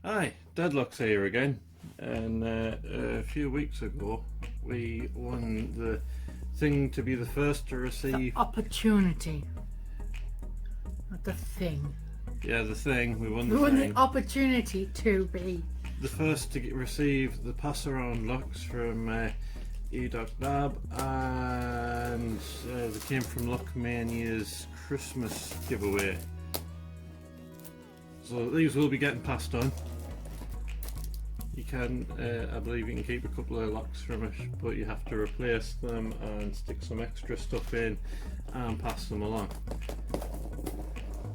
Hi, Deadlock's here again, and a few weeks ago we won the thing to be the first to receive... The opportunity. Not the thing. Yeah, the thing. We won the We won thing. the opportunity to be The first to receive the pass-around locks from Edoc Dab, and they came from Lockmania's Christmas giveaway. So these will be getting passed on. You can, I believe you can keep a couple of locks from it, but you have to replace them and stick some extra stuff in and pass them along.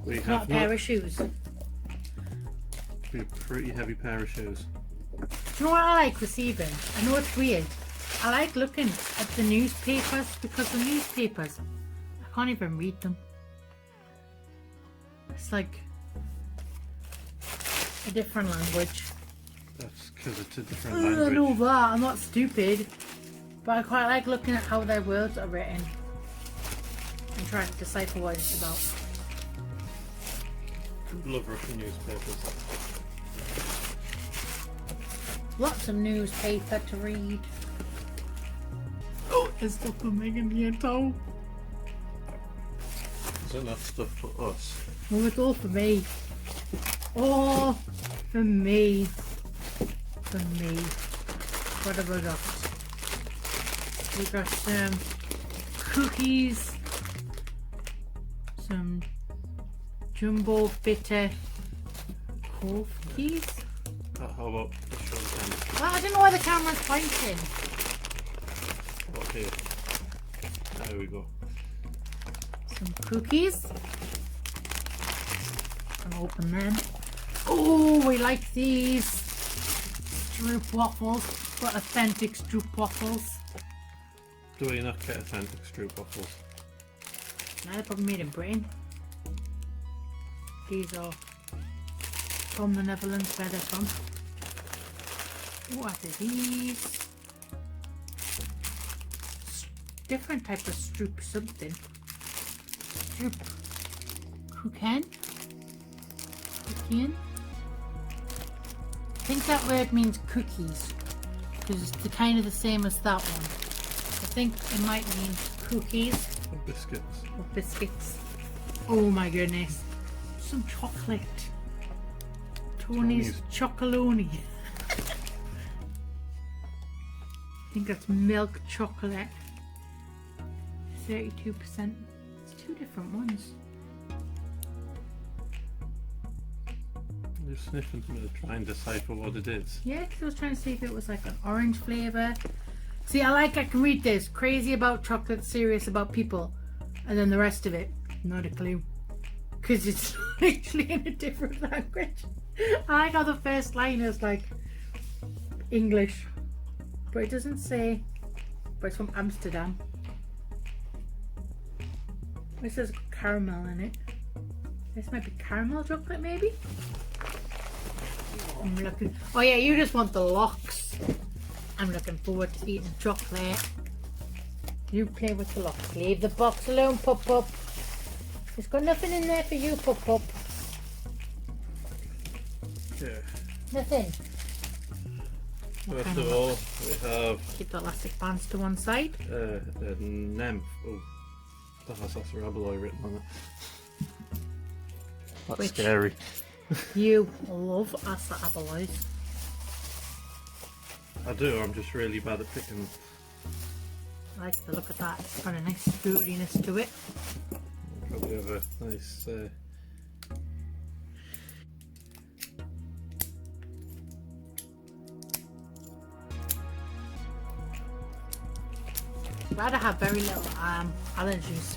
We not a have pair of shoes. Do be a pretty heavy pair of shoes. you know what I like receiving? I know it's weird. I like looking at the newspapers because the newspapers, I can't even read them. It's like a different language. That's because it's a different I language. know that, I'm not stupid. But I quite like looking at how their words are written and trying to decipher what it's about. Love Russian newspapers. Lots of newspaper to read. Oh, there's stuff for Megan here too. Isn't that stuff for us? Oh, it's all for me. All for me. For me. What have I got? We got some cookies, some jumbo bitter cookies. How about the show them? Well, I don't know why the camera's pointing. What here? There we go. Some cookies. I'll open them. Oh, we like these stroop waffles, but authentic stroop waffles. Do we not get authentic stroop waffles? Now they're probably made in Britain. These are from the Netherlands, where they're from. What are these? Different type of stroop something. Stroop cookin. Cookian. I think that word means cookies because it's kind of the same as that one. I think it might mean cookies Or biscuits? or biscuits. Oh my goodness. Some chocolate. Tony's Chocolonely. I think that's milk chocolate. 32%. It's two different ones. You're sniffing to try and decipher what it is. Yeah, because I was trying to see if it was like an orange flavour. See, I can read this. Crazy about chocolate, serious about people. And then the rest of it, not a clue. Because it's literally in a different language. I like how the first line is like English. But it doesn't say. But it's from Amsterdam. It says caramel in it. This might be caramel chocolate, maybe? I'm looking. Oh yeah, you just want the locks. I'm looking forward to eating chocolate. You play with the locks. Leave the box alone, Pup Pup. There's got nothing in there for you, Pup Pup. Yeah. Nothing. First of all, we have Keep the elastic bands to one side. a nymph. Oh, that has Rabbeloi written on it. That's Which- scary. You love Asa Abaloys. I do, I'm just really bad at picking. I like the look of that. It's got a nice fruitiness to it. Probably have a nice. Glad I have very little allergies.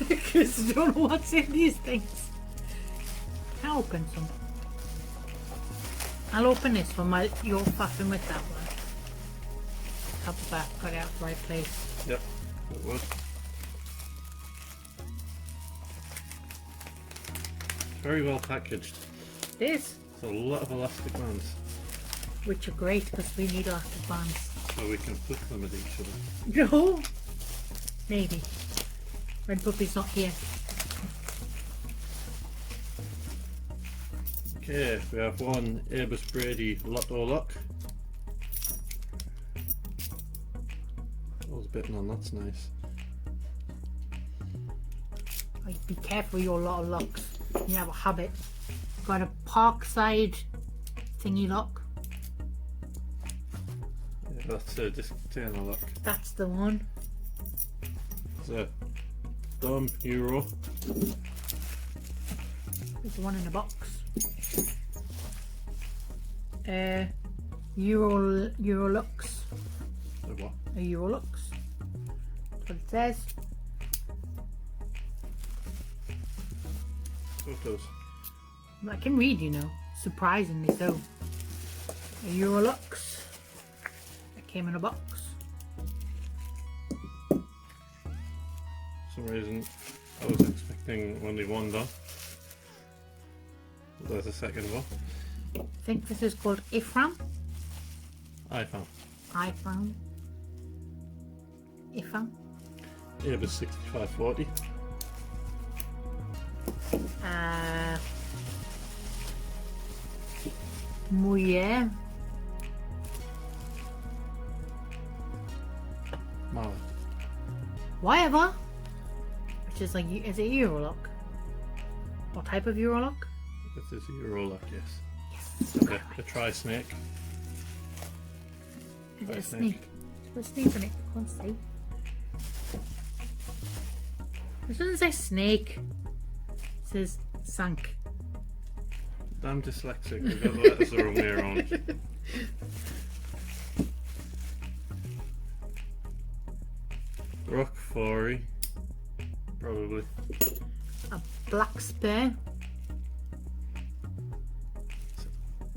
Because I don't know what's in these things. I'll open some. I'll open this one while you're faffing with that one. Top the back, got it out the right place. Yep, it would. Very well packaged. It is, There's a lot of elastic bands, which are great because we need elastic bands. so we can flick them at each other. No, maybe. Red Puppy's not here. Okay, we have one Abus Brady Lotto lock. I was bitten on, that's nice. Like, be careful with your lot of locks. You have a habit. Got a Parkside thingy lock. Yeah, that's a disc container lock. That's the one. It's a Dom Euro. There's the one in the box. Eurolux. A what? A Eurolux. That's what it says. So it does. I can read, you know. Surprisingly so. A Eurolux. It came in a box. For some reason I was expecting only one done. There's a second one. I think this is called Ifram. iPhone. iPhone. Ifram. Abus 6540. Mujer. Mallet. Whatever. Which is like, is it Eurolock? What type of Eurolock? This is a Euro lock, yes. Yes. A tri-snake. Is it a Tri-snake. snake? There's a snake on it. I can't see. This doesn't say snake. It says sank. Damn dyslexic, we got the letters the wrong way around. Rock Fory. Probably. A black spur.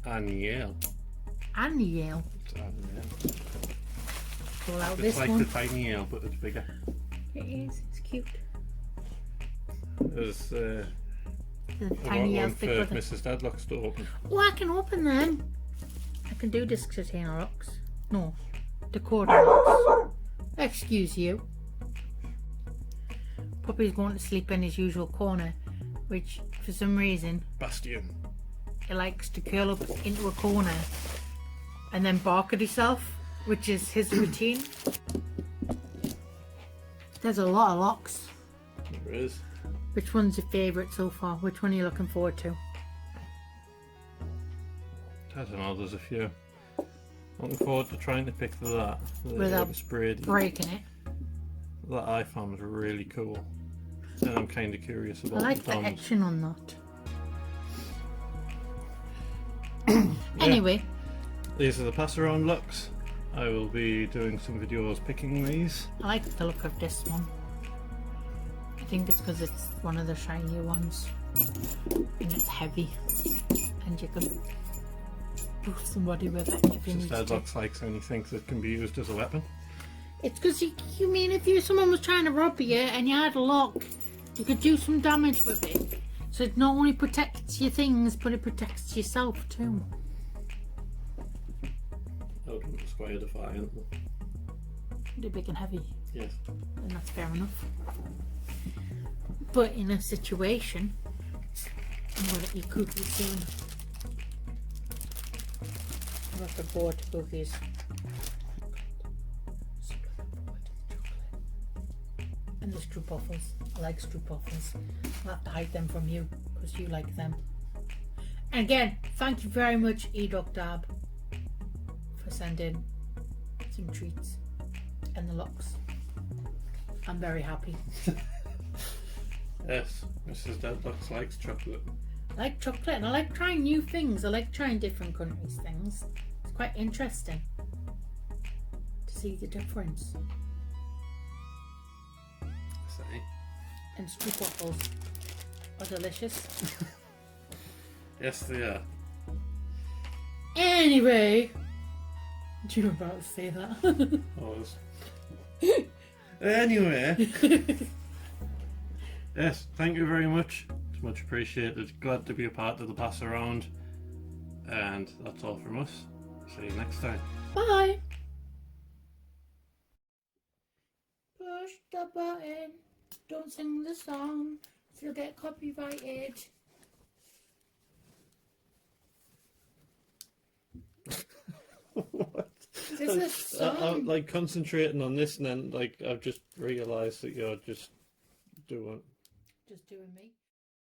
Aniel. And Yale. It's Aniel. Pull out It's this like one. the tiny ale, but it's bigger. It is. It's cute. There's The a tiny one Yale for thick with it. Mrs. Deadlock's to open. Oh, I can open them. I can do disc container locks. No, decoder locks. Excuse you. Puppy's going to sleep in his usual corner, which for some reason Bastion. he likes to curl up into a corner and then bark at himself, which is his routine. There's a lot of locks. There is. Which one's your favourite so far? Which one are you looking forward to? I don't know, there's a few. Looking forward to trying to pick that. Without Abus Brady. breaking it. That iPhone is really cool. And I'm kind of curious I about like the the Doms. etching on that. Anyway, These are the pass around looks. I will be doing some videos picking these. I like the look of this one. I think it's because it's one of the shinier ones. And it's heavy. And you can boost somebody with it if you Just need to. Deadlock's likes only thinks it can be used as a weapon. It's because you mean if someone was trying to rob you and you had a lock, you could do some damage with it. So it not only protects your things, but it protects yourself too. I would want a Squire Defiant. They're big and heavy, Yes. and that's fair enough. But in a situation where you could be soon. I'm looking forward to cookies. And the stroopwafels. I like stroopwafels. I'll have to hide them from you because you like them. And again, thank you very much, Edoc Dab, for sending some treats and the locks. I'm very happy. Yes, Mrs. Deadlock likes chocolate. I like chocolate and I like trying new things. I like trying different countries' things. It's quite interesting to see the difference. Say. And stroopwafels are delicious. Yes, they are. Anyway, you were about to say that. I was. Anyway. Yes, thank you very much. It's much appreciated. Glad to be a part of the pass around. And that's all from us. See you next time. Bye. Push the button. Don't sing the song. You'll get copyrighted. What? Is a I'm song. like concentrating on this, and then like I've just realised that you're just doing. Just doing me.